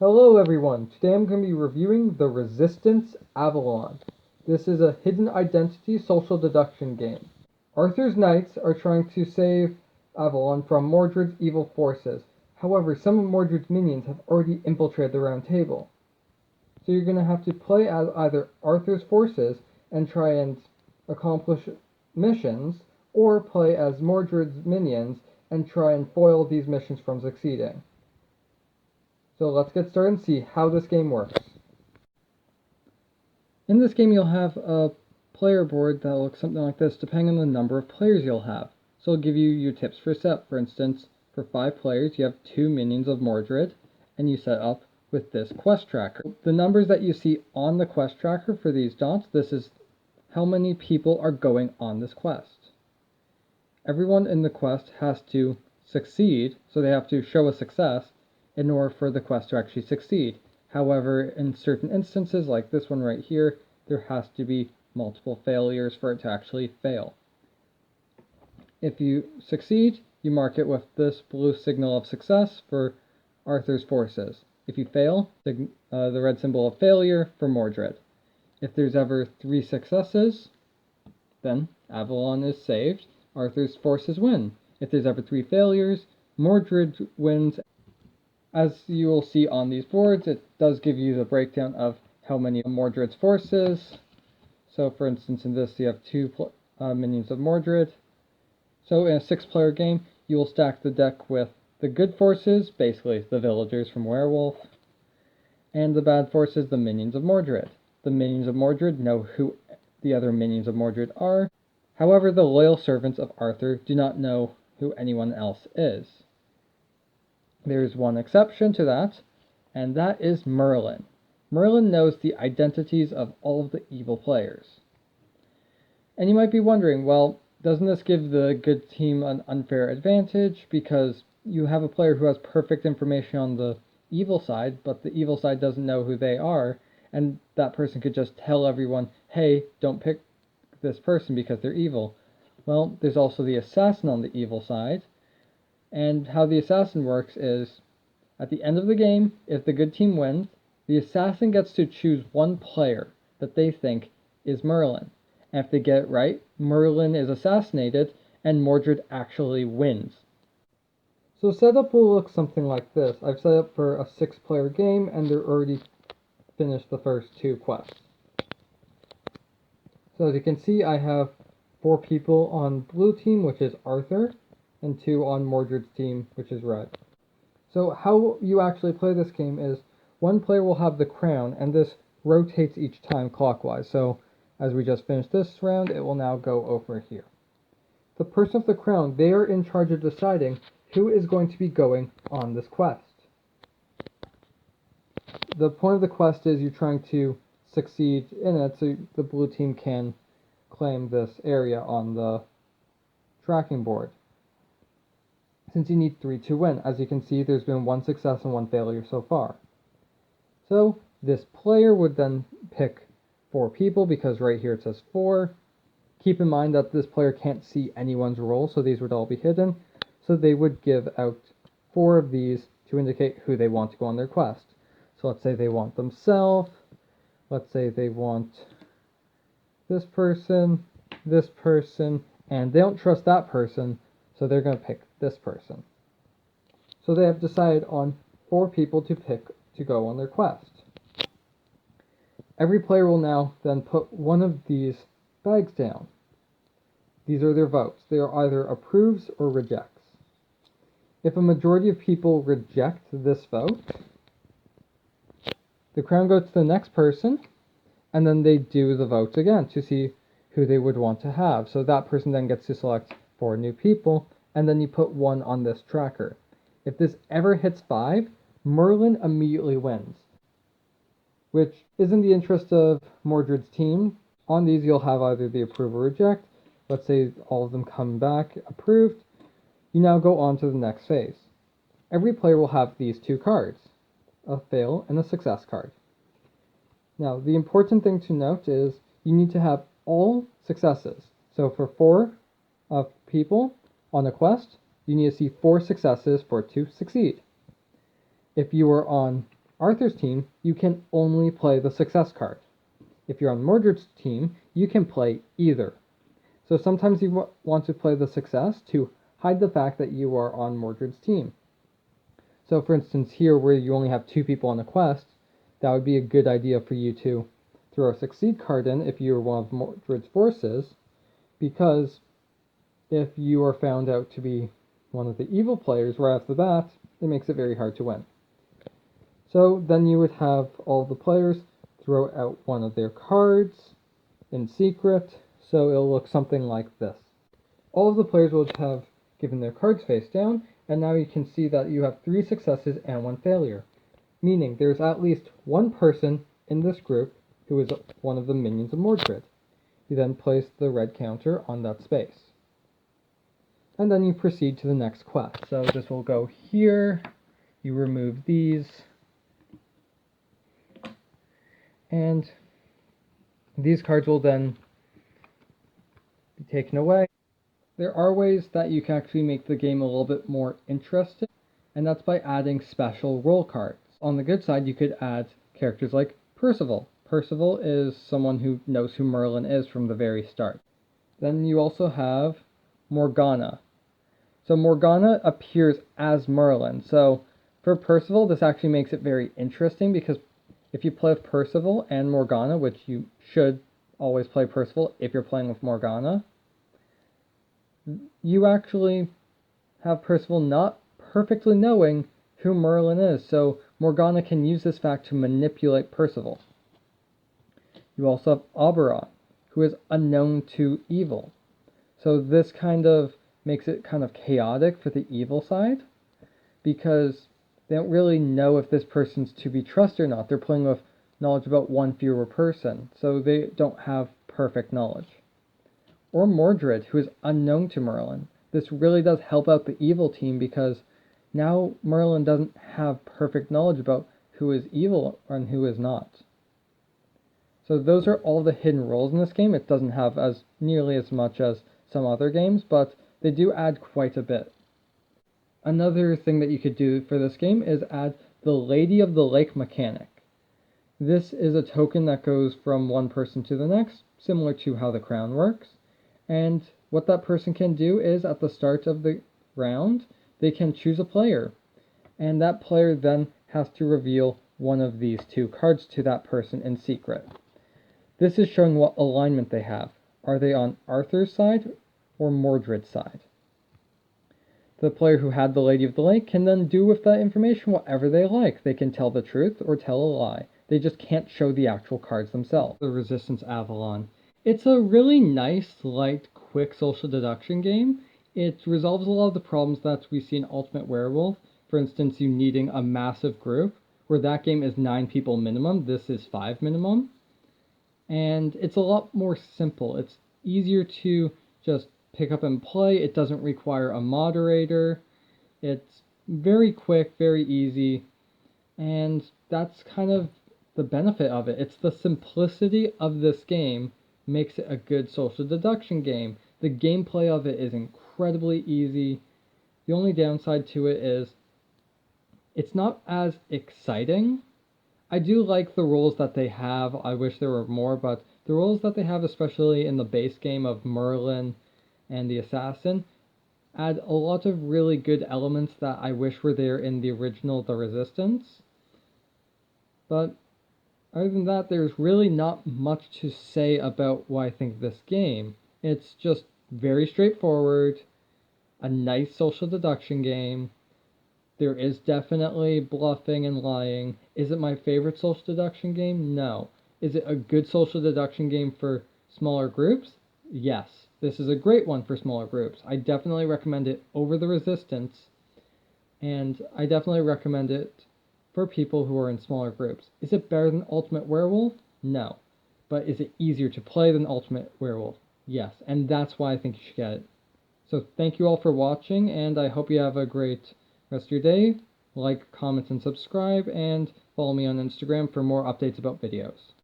Hello everyone, today I'm going to be reviewing the Resistance Avalon. This is a hidden identity social deduction game. Arthur's knights are trying to save Avalon from Mordred's evil forces. However, some of Mordred's minions have already infiltrated the Round Table. So you're going to have to play as either Arthur's forces and try and accomplish missions, or play as Mordred's minions and try and foil these missions from succeeding. So let's get started and see how this game works. In this game you'll have a player board that looks something like this depending on the number of players you'll have. So it'll give you your tips for set. For instance, for 5 players you have 2 minions of Mordred and you set up with this quest tracker. The numbers that you see on the quest tracker for these dots, this is how many people are going on this quest. Everyone in the quest has to succeed, so they have to show a success in order for the quest to actually succeed. However, in certain instances, like this one right here, there has to be multiple failures for it to actually fail. If you succeed, you mark it with this blue signal of success for Arthur's forces. If you fail, the red symbol of failure for Mordred. If there's ever 3 successes, then Avalon is saved, Arthur's forces win. If there's ever 3 failures, Mordred wins. As you will see on these boards, it does give you the breakdown of how many of Mordred's forces. So for instance, in this you have 2 minions of Mordred. So in a 6-player game, you will stack the deck with the good forces, basically the villagers from Werewolf, and the bad forces, the minions of Mordred. The minions of Mordred know who the other minions of Mordred are. However, the loyal servants of Arthur do not know who anyone else is. There's one exception to that, and that is Merlin. Merlin knows the identities of all of the evil players. And you might be wondering, well, doesn't this give the good team an unfair advantage because you have a player who has perfect information on the evil side, but the evil side doesn't know who they are, and that person could just tell everyone, hey, don't pick this person because they're evil. Well, there's also the assassin on the evil side. And how the assassin works is, at the end of the game, if the good team wins, the assassin gets to choose one player that they think is Merlin. And if they get it right, Merlin is assassinated, and Mordred actually wins. So setup will look something like this. I've set up for a 6-player game, and they're already finished the first 2 quests. So as you can see, I have 4 people on blue team, which is Arthur, and 2 on Mordred's team, which is red. So how you actually play this game is, one player will have the crown, and this rotates each time clockwise. So as we just finished this round, it will now go over here. The person with the crown, they are in charge of deciding who is going to be going on this quest. The point of the quest is you're trying to succeed in it, so the blue team can claim this area on the tracking board. Since you need 3 to win. As you can see, there's been 1 success and 1 failure so far. So this player would then pick 4 people, because right here it says 4. Keep in mind that this player can't see anyone's role, so these would all be hidden. So they would give out 4 of these to indicate who they want to go on their quest. So let's say they want themselves, let's say they want this person, and they don't trust that person, so they're going to pick this person. So they have decided on 4 people to pick to go on their quest. Every player will now then put one of these bags down. These are their votes. They are either approves or rejects. If a majority of people reject this vote, the crown goes to the next person, and then they do the votes again to see who they would want to have. So that person then gets to select 4 new people, and then you put 1 on this tracker. If this ever hits 5, Merlin immediately wins, which is in the interest of Mordred's team. On these you'll have either the approve or reject. Let's say all of them come back approved. You now go on to the next phase. Every player will have these 2 cards, a fail and a success card. Now the important thing to note is you need to have all successes. So for 4 people on a quest, you need to see 4 successes for it to succeed. If you are on Arthur's team, you can only play the success card. If you're on Mordred's team, you can play either. So sometimes you want to play the success to hide the fact that you are on Mordred's team. So for instance, here where you only have 2 people on a quest, that would be a good idea for you to throw a succeed card in if you're one of Mordred's forces, because if you are found out to be one of the evil players right off the bat, it makes it very hard to win. So then you would have all the players throw out one of their cards in secret, so it'll look something like this. All of the players will have given their cards face down, and now you can see that you have 3 successes and 1 failure, meaning there's at least 1 person in this group who is one of the minions of Mordred. You then place the red counter on that space. And then you proceed to the next quest. So this will go here, you remove these, and these cards will then be taken away. There are ways that you can actually make the game a little bit more interesting, and that's by adding special role cards. On the good side, you could add characters like Percival. Percival is someone who knows who Merlin is from the very start. Then you also have Morgana. So Morgana appears as Merlin. So for Percival, this actually makes it very interesting, because if you play with Percival and Morgana, which you should always play Percival if you're playing with Morgana, you actually have Percival not perfectly knowing who Merlin is, so Morgana can use this fact to manipulate Percival. You also have Oberon, who is unknown to evil. So this kind of makes it kind of chaotic for the evil side, because they don't really know if this person's to be trusted or not. They're playing with knowledge about 1 fewer person, so they don't have perfect knowledge. Or Mordred, who is unknown to Merlin. This really does help out the evil team, because now Merlin doesn't have perfect knowledge about who is evil and who is not. So those are all the hidden roles in this game. It doesn't have as nearly as much as some other games, but they do add quite a bit. Another thing that you could do for this game is add the Lady of the Lake mechanic. This is a token that goes from one person to the next, similar to how the crown works. And what that person can do is, at the start of the round, they can choose a player. And that player then has to reveal one of these 2 cards to that person in secret. This is showing what alignment they have. Are they on Arthur's side or Mordred's side? The player who had the Lady of the Lake can then do with that information whatever they like. They can tell the truth or tell a lie. They just can't show the actual cards themselves. The Resistance Avalon. It's a really nice, light, quick social deduction game. It resolves a lot of the problems that we see in Ultimate Werewolf. For instance, you needing a massive group, where that game is 9 people minimum. This is 5 minimum. And it's a lot more simple. It's easier to just pick up and play. It doesn't require a moderator. It's very quick, very easy, and that's kind of the benefit of it. It's the simplicity of this game makes it a good social deduction game. The gameplay of it is incredibly easy. The only downside to it is it's not as exciting. I do like the rules that they have. I wish there were more, but the rules that they have, especially in the base game of Merlin and the Assassin, add a lot of really good elements that I wish were there in the original The Resistance. But other than that, there's really not much to say about why I think this game. It's just very straightforward, a nice social deduction game. There is definitely bluffing and lying. Is it my favorite social deduction game? No. Is it a good social deduction game for smaller groups? Yes. This is a great one for smaller groups. I definitely recommend it over The Resistance, and I definitely recommend it for people who are in smaller groups. Is it better than Ultimate Werewolf? No. But is it easier to play than Ultimate Werewolf? Yes, and that's why I think you should get it. So thank you all for watching, and I hope you have a great rest of your day. Like, comment, and subscribe, and follow me on Instagram for more updates about videos.